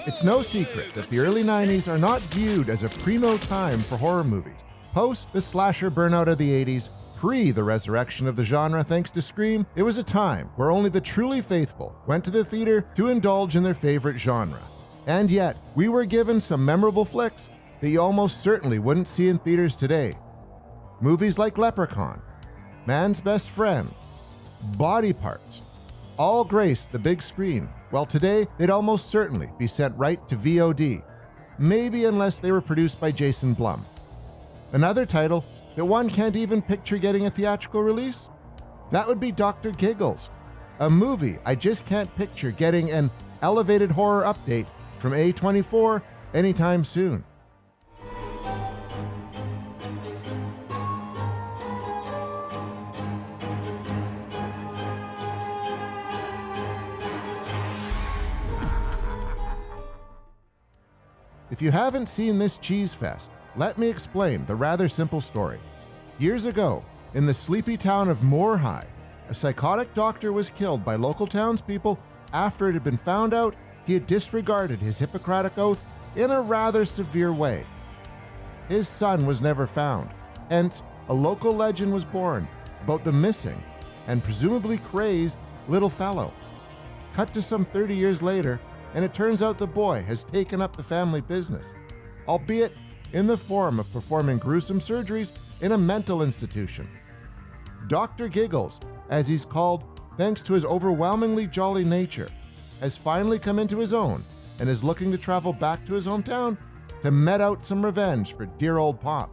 It's no secret that the early 90s are not viewed as a primo time for horror movies. Post the slasher burnout of the 80s, pre the resurrection of the genre thanks to Scream, it was a time where only the truly faithful went to the theater to indulge in their favorite genre. And yet, we were given some memorable flicks that you almost certainly wouldn't see in theaters today. Movies like Leprechaun, Man's Best Friend, Body Parts, all graced the big screen, while today they'd almost certainly be sent right to VOD, maybe unless they were produced by Jason Blum. Another title that one can't even picture getting a theatrical release? That would be Dr. Giggles, a movie I just can't picture getting an elevated horror update from A24 anytime soon. If you haven't seen this cheese fest, let me explain the rather simple story. Years ago, in the sleepy town of Moorhigh, a psychotic doctor was killed by local townspeople after it had been found out he had disregarded his Hippocratic oath in a rather severe way. His son was never found, hence a local legend was born about the missing and presumably crazed little fellow. Cut to some 30 years later, and it turns out the boy has taken up the family business, albeit in the form of performing gruesome surgeries in a mental institution. Dr. Giggles, as he's called thanks to his overwhelmingly jolly nature, has finally come into his own and is looking to travel back to his hometown to met out some revenge for dear old Pop.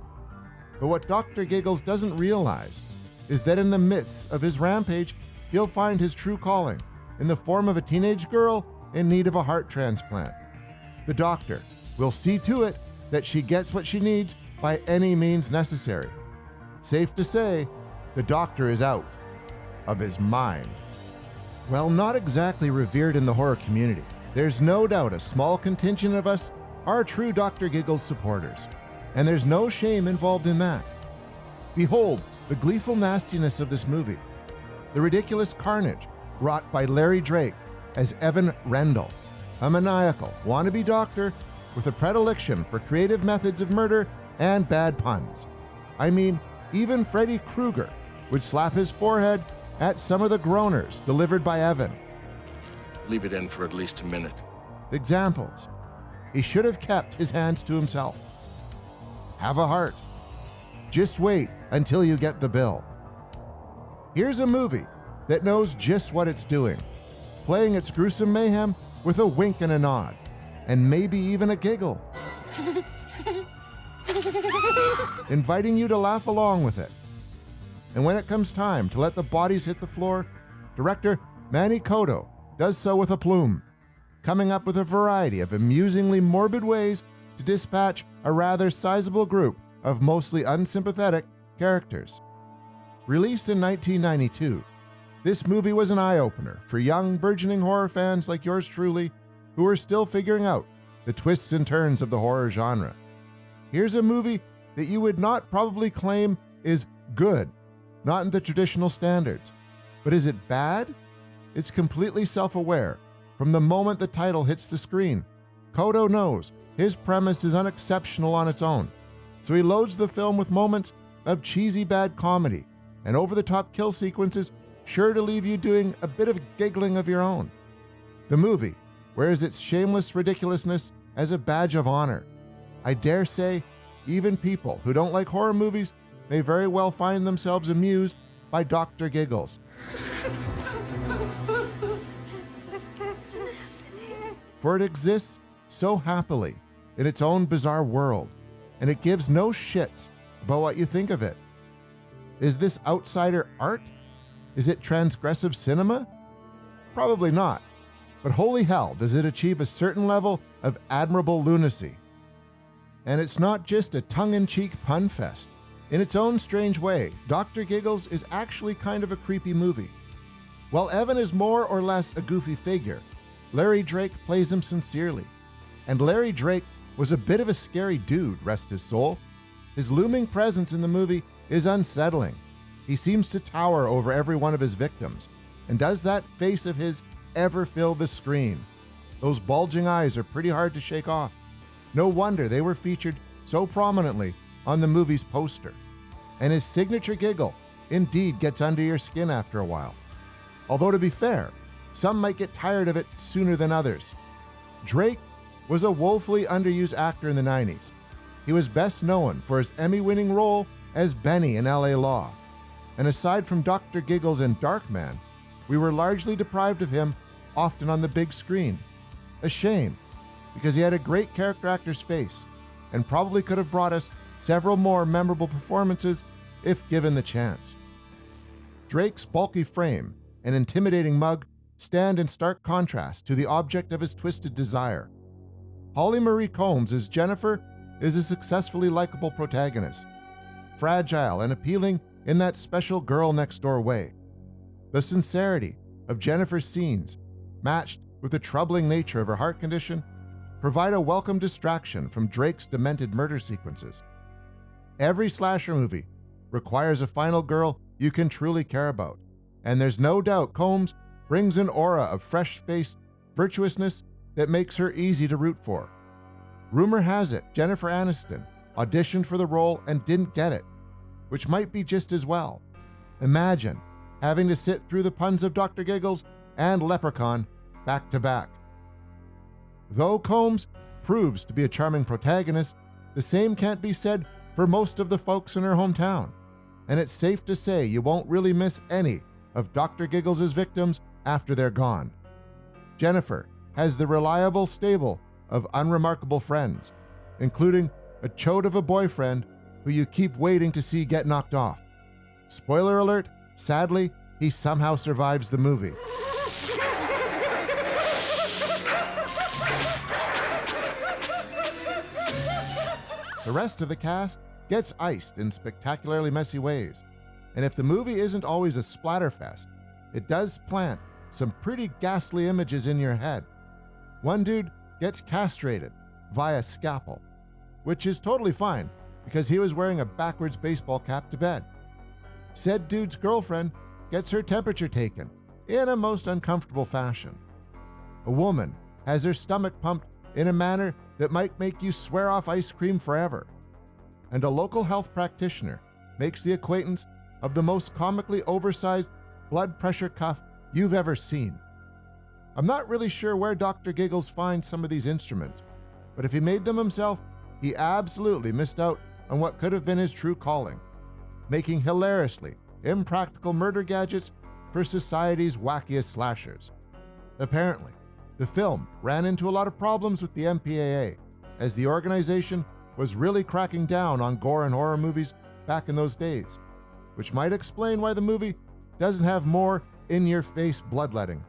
But what Dr. Giggles doesn't realize is that in the midst of his rampage, he'll find his true calling in the form of a teenage girl in need of a heart transplant. The doctor will see to it that she gets what she needs by any means necessary. Safe to say, the doctor is out of his mind. While not exactly revered in the horror community, there's no doubt a small contingent of us are true Dr. Giggles supporters, and there's no shame involved in that. Behold the gleeful nastiness of this movie, the ridiculous carnage wrought by Larry Drake as Evan Rendell, a maniacal wannabe doctor with a predilection for creative methods of murder and bad puns. I mean, even Freddy Krueger would slap his forehead at some of the groaners delivered by Evan. Leave it in for at least a minute. Examples: he should have kept his hands to himself. Have a heart. Just wait until you get the bill. Here's a movie that knows just what it's doing, playing its gruesome mayhem with a wink and a nod, and maybe even a giggle, inviting you to laugh along with it. And when it comes time to let the bodies hit the floor, director Manny Cotto does so with aplomb, coming up with a variety of amusingly morbid ways to dispatch a rather sizable group of mostly unsympathetic characters. Released in 1992, this movie was an eye-opener for young, burgeoning horror fans like yours truly, who are still figuring out the twists and turns of the horror genre. Here's a movie that you would not probably claim is good, not in the traditional standards. But is it bad? It's completely self-aware from the moment the title hits the screen. Cotto knows his premise is unexceptional on its own, so he loads the film with moments of cheesy bad comedy and over-the-top kill sequences sure to leave you doing a bit of giggling of your own. The movie wears its shameless ridiculousness as a badge of honor. I dare say, even people who don't like horror movies may very well find themselves amused by Dr. Giggles. For it exists so happily in its own bizarre world, and it gives no shits about what you think of it. Is this outsider art? Is it transgressive cinema? Probably not, but holy hell does it achieve a certain level of admirable lunacy. And it's not just a tongue-in-cheek pun fest. In its own strange way, Dr. Giggles is actually kind of a creepy movie. While Evan is more or less a goofy figure, Larry Drake plays him sincerely. And Larry Drake was a bit of a scary dude, rest his soul. His looming presence in the movie is unsettling. He seems to tower over every one of his victims, and does that face of his ever fill the screen? Those bulging eyes are pretty hard to shake off. No wonder they were featured so prominently on the movie's poster. And his signature giggle indeed gets under your skin after a while. Although to be fair, some might get tired of it sooner than others. Drake was a woefully underused actor in the 90s. He was best known for his Emmy-winning role as Benny in LA Law. And aside from Dr. Giggles and Darkman, we were largely deprived of him, often on the big screen. A shame, because he had a great character actor's face and probably could have brought us several more memorable performances if given the chance. Drake's bulky frame and intimidating mug stand in stark contrast to the object of his twisted desire. Holly Marie Combs as Jennifer is a successfully likable protagonist, fragile and appealing in that special girl next door way. The sincerity of Jennifer's scenes, matched with the troubling nature of her heart condition, provide a welcome distraction from Drake's demented murder sequences. Every slasher movie requires a final girl you can truly care about, and there's no doubt Combs brings an aura of fresh-faced virtuousness that makes her easy to root for. Rumor has it Jennifer Aniston auditioned for the role and didn't get it, which might be just as well. Imagine having to sit through the puns of Dr. Giggles and Leprechaun back to back. Though Combs proves to be a charming protagonist, the same can't be said for most of the folks in her hometown, and it's safe to say you won't really miss any of Dr. Giggles' victims after they're gone. Jennifer has the reliable stable of unremarkable friends, including a chode of a boyfriend who you keep waiting to see get knocked off. Spoiler alert, sadly, he somehow survives the movie. The rest of the cast gets iced in spectacularly messy ways, and if the movie isn't always a splatterfest, it does plant some pretty ghastly images in your head. One dude gets castrated via scalpel, which is totally fine because he was wearing a backwards baseball cap to bed. Said dude's girlfriend gets her temperature taken in a most uncomfortable fashion. A woman has her stomach pumped in a manner that might make you swear off ice cream forever. And a local health practitioner makes the acquaintance of the most comically oversized blood pressure cuff you've ever seen. I'm not really sure where Dr. Giggles finds some of these instruments, but if he made them himself, he absolutely missed out on what could have been his true calling, making hilariously impractical murder gadgets for society's wackiest slashers. Apparently, the film ran into a lot of problems with the MPAA, as the organization was really cracking down on gore and horror movies back in those days, which might explain why the movie doesn't have more in-your-face bloodletting.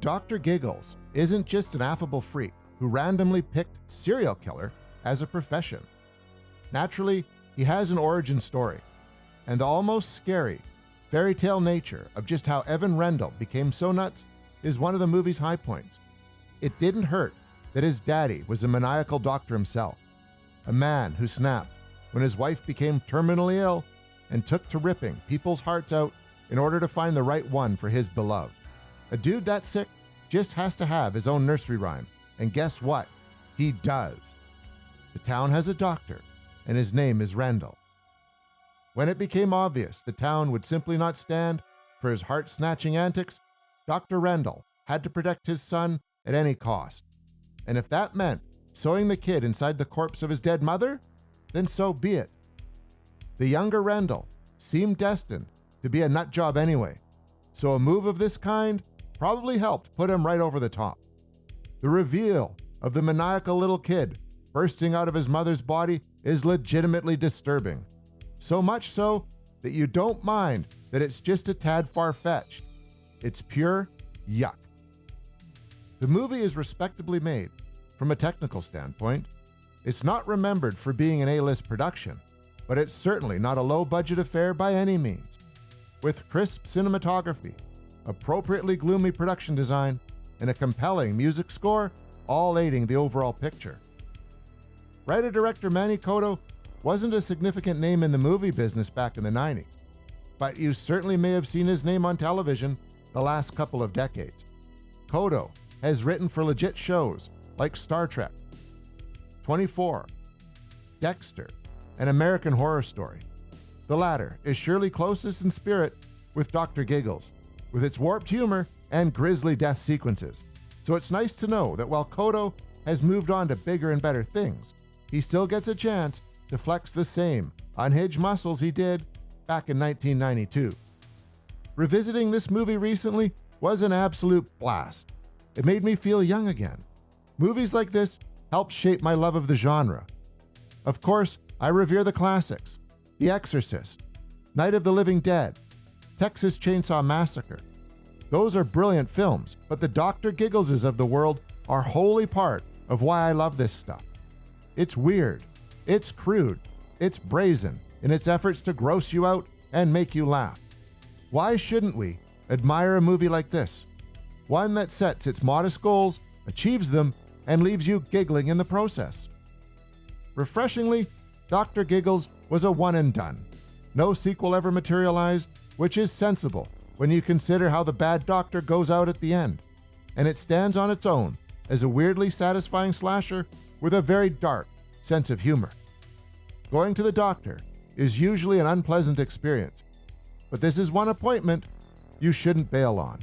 Dr. Giggles isn't just an affable freak who randomly picked serial killer as a profession. Naturally, he has an origin story, and the almost scary fairy tale nature of just how Evan Rendell became so nuts is one of the movie's high points. It didn't hurt that his daddy was a maniacal doctor himself, a man who snapped when his wife became terminally ill and took to ripping people's hearts out in order to find the right one for his beloved. A dude that sick just has to have his own nursery rhyme, and guess what? He does. The town has a doctor, and his name is Rendell. When it became obvious the town would simply not stand for his heart-snatching antics, Dr. Rendell had to protect his son at any cost. And if that meant sewing the kid inside the corpse of his dead mother, then so be it. The younger Rendell seemed destined to be a nut job anyway, so a move of this kind probably helped put him right over the top. The reveal of the maniacal little kid bursting out of his mother's body is legitimately disturbing. So much so that you don't mind that it's just a tad far-fetched. It's pure yuck. The movie is respectably made from a technical standpoint. It's not remembered for being an A-list production, but it's certainly not a low-budget affair by any means. With crisp cinematography, appropriately gloomy production design, and a compelling music score, all aiding the overall picture. Writer-director Manny Cotto wasn't a significant name in the movie business back in the 90s, but you certainly may have seen his name on television the last couple of decades. Cotto has written for legit shows like Star Trek, 24, Dexter, and American Horror Story. The latter is surely closest in spirit with Dr. Giggles, with its warped humor and grisly death sequences. So it's nice to know that while Kodo has moved on to bigger and better things, he still gets a chance to flex the same unhinged muscles he did back in 1992. Revisiting this movie recently was an absolute blast. It made me feel young again. Movies like this helped shape my love of the genre. Of course, I revere the classics: The Exorcist, Night of the Living Dead, Texas Chainsaw Massacre. Those are brilliant films, but the Dr. Giggleses of the world are wholly part of why I love this stuff. It's weird, it's crude, it's brazen in its efforts to gross you out and make you laugh. Why shouldn't we admire a movie like this? One that sets its modest goals, achieves them, and leaves you giggling in the process. Refreshingly, Dr. Giggles was a one and done. No sequel ever materialized, which is sensible when you consider how the bad doctor goes out at the end, and it stands on its own as a weirdly satisfying slasher with a very dark sense of humor. Going to the doctor is usually an unpleasant experience, but this is one appointment you shouldn't bail on.